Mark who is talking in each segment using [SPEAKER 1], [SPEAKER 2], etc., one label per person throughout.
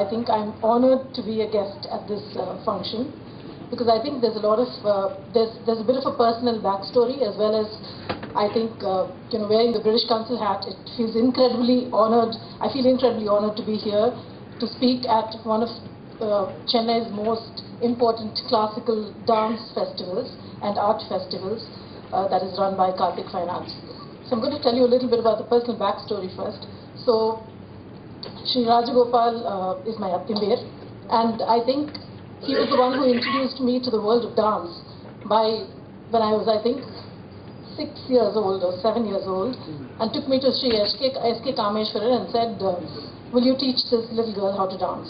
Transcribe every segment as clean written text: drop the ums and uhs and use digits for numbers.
[SPEAKER 1] I think I'm honored to be a guest at this function, because I think there's a lot of, there's a bit of a personal backstory, as well as I think, wearing the British Council hat, it feels incredibly honored. I feel incredibly honored to be here to speak at one of Chennai's most important classical dance festivals and art festivals that is run by Karthik Fine Arts. So I'm going to tell you a little bit about the personal backstory first. So Sri Rajagopal is my Attimber, and I think he was the one who introduced me to the world of dance when I was, I think, 6 years old or 7 years old, and took me to Sri S.K. Kameshwaran and said, will you teach this little girl how to dance?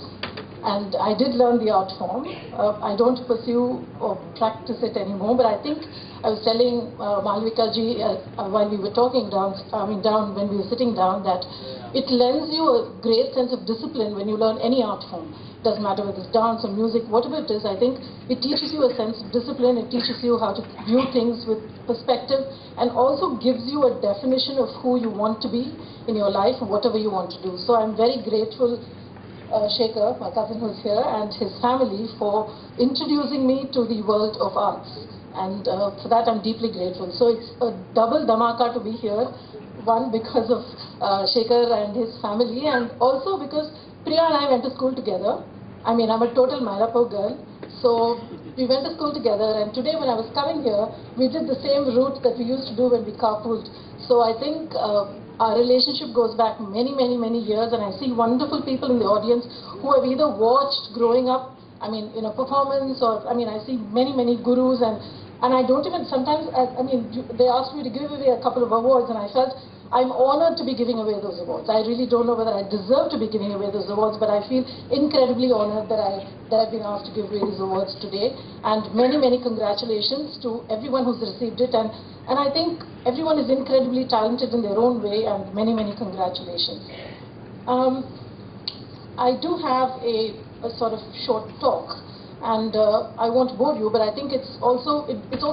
[SPEAKER 1] And I did learn the art form. I don't pursue or practice it anymore, but I think I was telling Malvika ji while we were talking when we were sitting down, that it lends you a great sense of discipline when you learn any art form. Doesn't matter whether it's dance or music, whatever it is. I think it teaches you a sense of discipline. It teaches you how to view things with perspective, and also gives you a definition of who you want to be in your life, whatever you want to do. So I'm very grateful, Shekhar, my cousin who's here, and his family for introducing me to the world of arts. And for that I'm deeply grateful. So it's a double Dhamaka to be here. One, because of Shekhar and his family, and also because Priya and I went to school together. I mean, I'm a total Mylapore girl. So we went to school together, and today when I was coming here, we did the same route that we used to do when we carpooled. So I think our relationship goes back many, many, many years, and I see wonderful people in the audience who have either watched growing up, I mean, in a performance, or, I mean, I see many, many gurus, and I don't even, sometimes, they asked me to give away a couple of awards, and I felt I'm honored to be giving away those awards. I really don't know whether I deserve to be giving away those awards, but I feel incredibly honored that I've been asked to give away these awards today. And many, many congratulations to everyone who's received it. And I think everyone is incredibly talented in their own way, and many, many congratulations. I do have a sort of short talk, and I won't bore you, but I think it's also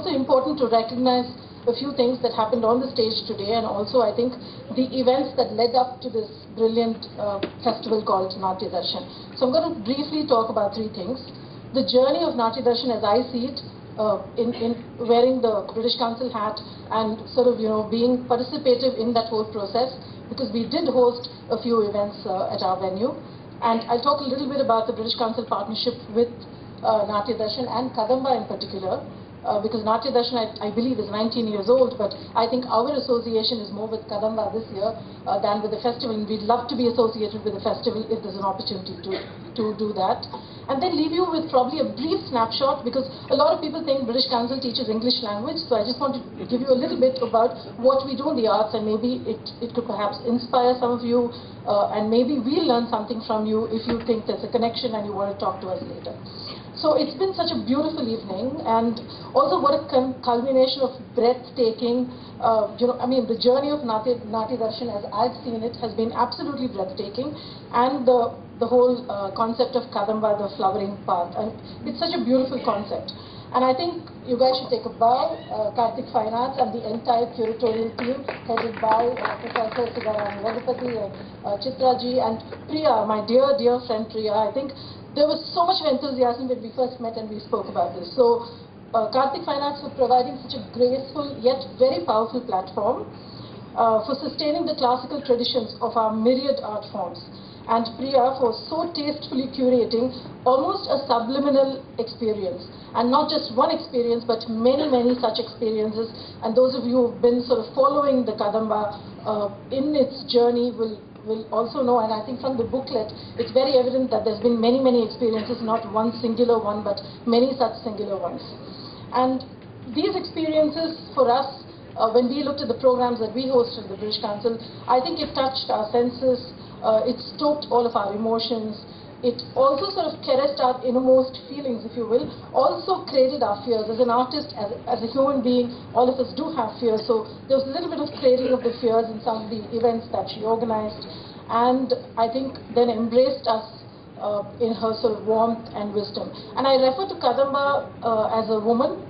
[SPEAKER 1] important to recognize a few things that happened on the stage today, and also I think the events that led up to this brilliant festival called Natya Darshan. So I'm going to briefly talk about three things. The journey of Natya Darshan as I see it, in wearing the British Council hat and sort of, being participative in that whole process, because we did host a few events at our venue. And I'll talk a little bit about the British Council partnership with Natya Darshan and Kadamba in particular. Because Natya Darshan, I believe, is 19 years old, but I think our association is more with Kadamba this year than with the festival, and we'd love to be associated with the festival if there's an opportunity to do that. And then leave you with probably a brief snapshot, because a lot of people think British Council teaches English language, so I just want to give you a little bit about what we do in the arts, and maybe it could perhaps inspire some of you, and maybe we'll learn something from you if you think there's a connection and you want to talk to us later. So it's been such a beautiful evening, and also what a culmination of breathtaking, the journey of Natya Darshan as I've seen it has been absolutely breathtaking, and the whole concept of Kadamba, the flowering path, and it's such a beautiful concept. And I think you guys should take a bow, Karthik Fine Arts and the entire curatorial team, headed by Professor Sigarani Ragupati and Chitra ji, and Priya, my dear, dear friend Priya. I think there was so much enthusiasm when we first met and we spoke about this. So Karthik Fine Arts for providing such a graceful yet very powerful platform for sustaining the classical traditions of our myriad art forms. And Priya for so tastefully curating almost a subliminal experience. And not just one experience, but many, many such experiences. And those of you who've been sort of following the Kadamba in its journey will also know, and I think from the booklet, it's very evident that there's been many, many experiences, not one singular one, but many such singular ones. And these experiences for us, when we looked at the programs that we hosted at the British Council, I think it touched our senses, it stoked all of our emotions, it also sort of caressed our innermost feelings, if you will, also cradled our fears. As an artist, as a human being, all of us do have fears, so there was a little bit of cradling of the fears in some of the events that she organized, and I think then embraced us in her sort of warmth and wisdom. And I refer to Kadamba as a woman,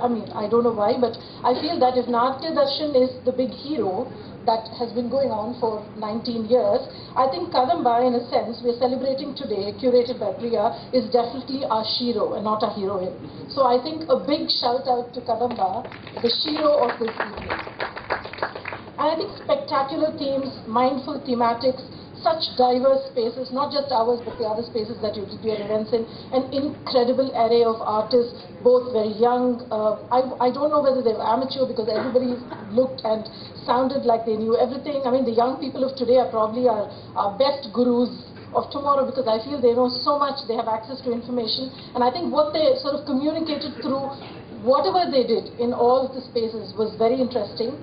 [SPEAKER 1] I mean, I don't know why, but I feel that if Natya Darshan is the big hero that has been going on for 19 years, I think Kadamba, in a sense, we're celebrating today, curated by Priya, is definitely our shiro and not a heroine. So I think a big shout out to Kadamba, the shiro of this evening. And I think spectacular themes, mindful thematics, such diverse spaces, not just ours but the other spaces that you did your events in, an incredible array of artists, both very young. I don't know whether they were amateur because everybody looked and sounded like they knew everything. I mean, the young people of today are probably our best gurus of tomorrow because I feel they know so much, they have access to information, and I think what they sort of communicated through whatever they did in all of the spaces was very interesting.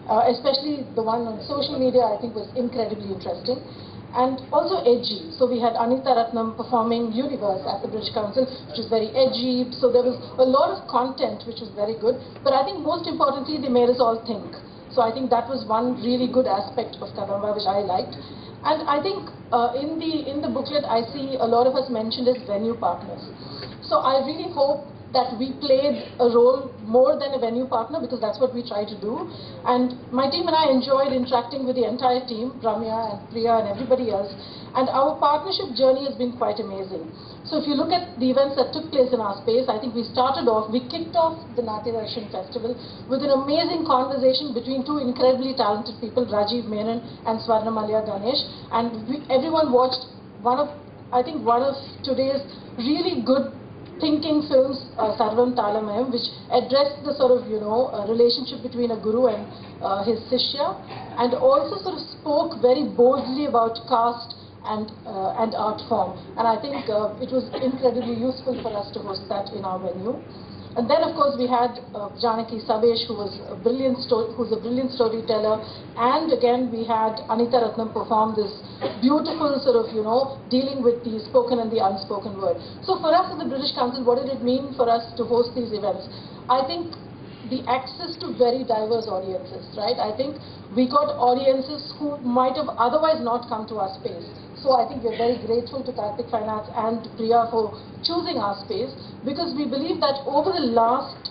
[SPEAKER 1] Especially the one on social media, I think was incredibly interesting. And also edgy. So we had Anita Ratnam performing Universe at the British Council, which was very edgy. So there was a lot of content which was very good. But I think most importantly, they made us all think. So I think that was one really good aspect of Kadamba, which I liked. And I think in the booklet, I see a lot of us mentioned as venue partners. So I really hope that we played a role more than a venue partner, because that's what we try to do. And my team and I enjoyed interacting with the entire team, Ramya and Priya and everybody else. And our partnership journey has been quite amazing. So if you look at the events that took place in our space, I think we kicked off the Natya Darshan Festival with an amazing conversation between two incredibly talented people, Rajiv Menon and Swarnamalya Ganesh. And everyone watched one of today's really good thinking films, Sarvam Talamayam, which addressed the sort of, relationship between a guru and his Sishya, and also sort of spoke very boldly about caste and art form. And I think it was incredibly useful for us to host that in our venue. And then, of course, we had Janaki Sabesh, who's a brilliant storyteller. And again, we had Anita Ratnam perform this beautiful sort of, dealing with the spoken and the unspoken word. So for us at the British Council, what did it mean for us to host these events? I think the access to very diverse audiences, right? I think we got audiences who might have otherwise not come to our space. So I think we're very grateful to Karthik Finance and Priya for choosing our space, because we believe that over the last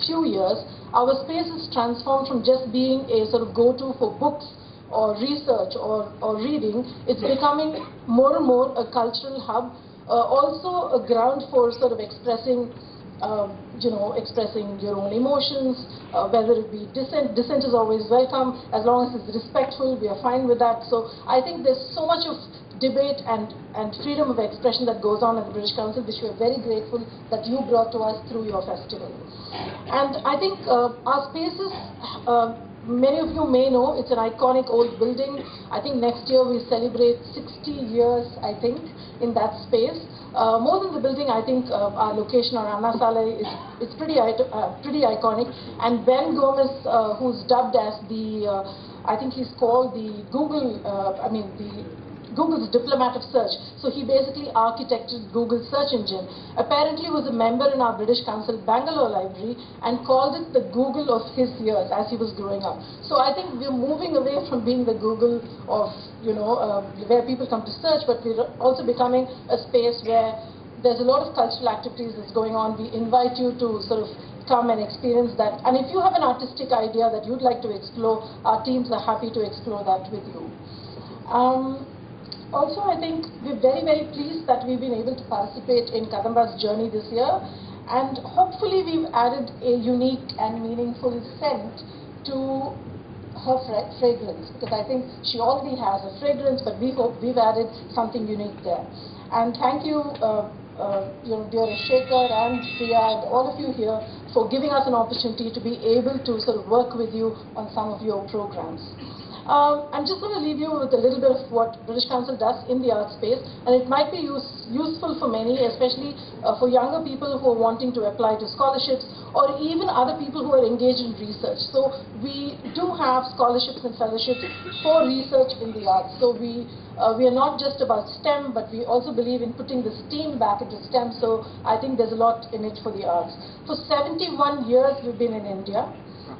[SPEAKER 1] few years, our space has transformed from just being a sort of go-to for books or research or reading. It's becoming more and more a cultural hub, also a ground for sort of expressing your own emotions, whether it be dissent. Dissent is always welcome, as long as it's respectful, we are fine with that. So I think there's so much of debate and freedom of expression that goes on at the British Council, which we are very grateful that you brought to us through your festival. And I think our spaces, many of you may know, it's an iconic old building. I think next year we celebrate 60 years, I think, in that space. More than the building, I think our location, our Anna Sala, it's pretty iconic. And Ben Gomez, who's dubbed as the, I think he's called the Google's diplomat of search. So he basically architected Google's search engine. Apparently was a member in our British Council Bangalore library and called it the Google of his years as he was growing up. So I think we're moving away from being the Google of, where people come to search, but we're also becoming a space where there's a lot of cultural activities that's going on. We invite you to sort of come and experience that. And if you have an artistic idea that you'd like to explore, our teams are happy to explore that with you. Also, I think we're very, very pleased that we've been able to participate in Kadamba's journey this year, and hopefully we've added a unique and meaningful scent to her fragrance, because I think she already has a fragrance, but we hope we've added something unique there. And thank you, dear Shekhar and Priya and all of you here for giving us an opportunity to be able to sort of work with you on some of your programs. I'm just going to leave you with a little bit of what British Council does in the art space, and it might be useful for many, especially for younger people who are wanting to apply to scholarships, or even other people who are engaged in research. So we do have scholarships and fellowships for research in the arts. So we are not just about STEM, but we also believe in putting the STEAM back into STEM. So I think there's a lot in it for the arts. For 71 years we've been in India.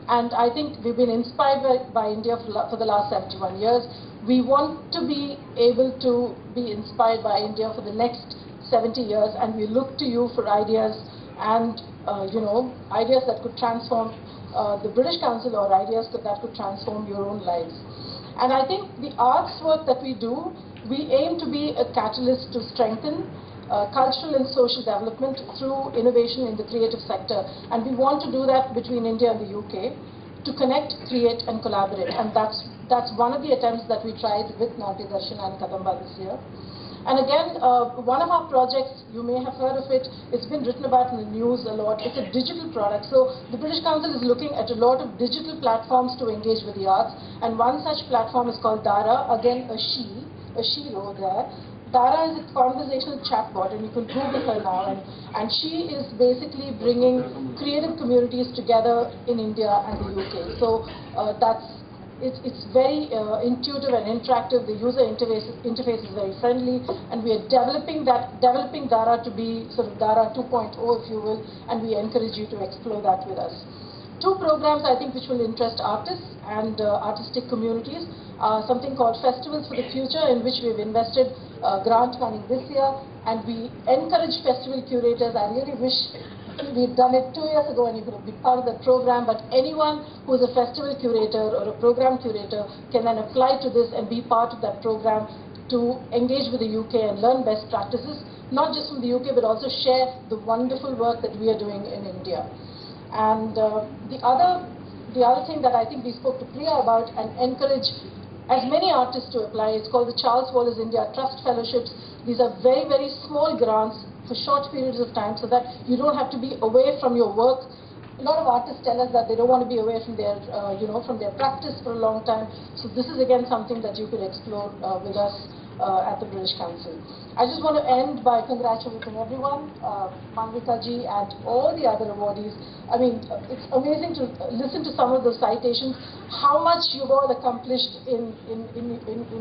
[SPEAKER 1] And I think we've been inspired by India for the last 71 years. We want to be able to be inspired by India for the next 70 years, and we look to you for ideas and ideas that could transform the British Council, or ideas that could transform your own lives. And I think the arts work that we do, we aim to be a catalyst to strengthen cultural and social development through innovation in the creative sector. And we want to do that between India and the UK to connect, create and collaborate. And that's one of the attempts that we tried with Natya Darshan and Kadamba this year. And again, one of our projects, you may have heard of it, it's been written about in the news a lot, it's a digital product. So the British Council is looking at a lot of digital platforms to engage with the arts, and one such platform is called Dara, again a she wrote there. Dara is a conversational chatbot, and you can Google her now, and she is basically bringing creative communities together in India and the UK. So it's very intuitive and interactive. The user interface is very friendly, and we are developing Dara to be sort of Dara 2.0, if you will, and we encourage you to explore that with us. Two programs I think which will interest artists and artistic communities are something called Festivals for the Future, in which we've invested grant money this year, and we encourage festival curators. I really wish we'd done it 2 years ago and you could have been part of the program, but anyone who's a festival curator or a program curator can then apply to this and be part of that program to engage with the UK and learn best practices, not just from the UK but also share the wonderful work that we are doing in India. And the other thing that I think we spoke to Priya about and encourage as many artists to apply, it's called the Charles Wallace India Trust Fellowships. These are very, very small grants for short periods of time, so that you don't have to be away from your work. A lot of artists tell us that they don't want to be away from their, from their practice for a long time. So this is again something that you could explore with us at the British Council. I just want to end by congratulating everyone, Manvika ji and all the other awardees. I mean, it's amazing to listen to some of the citations, how much you've all accomplished in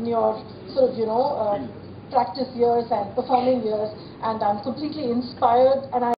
[SPEAKER 1] your sort of, practice years and performing years, and I'm completely inspired, and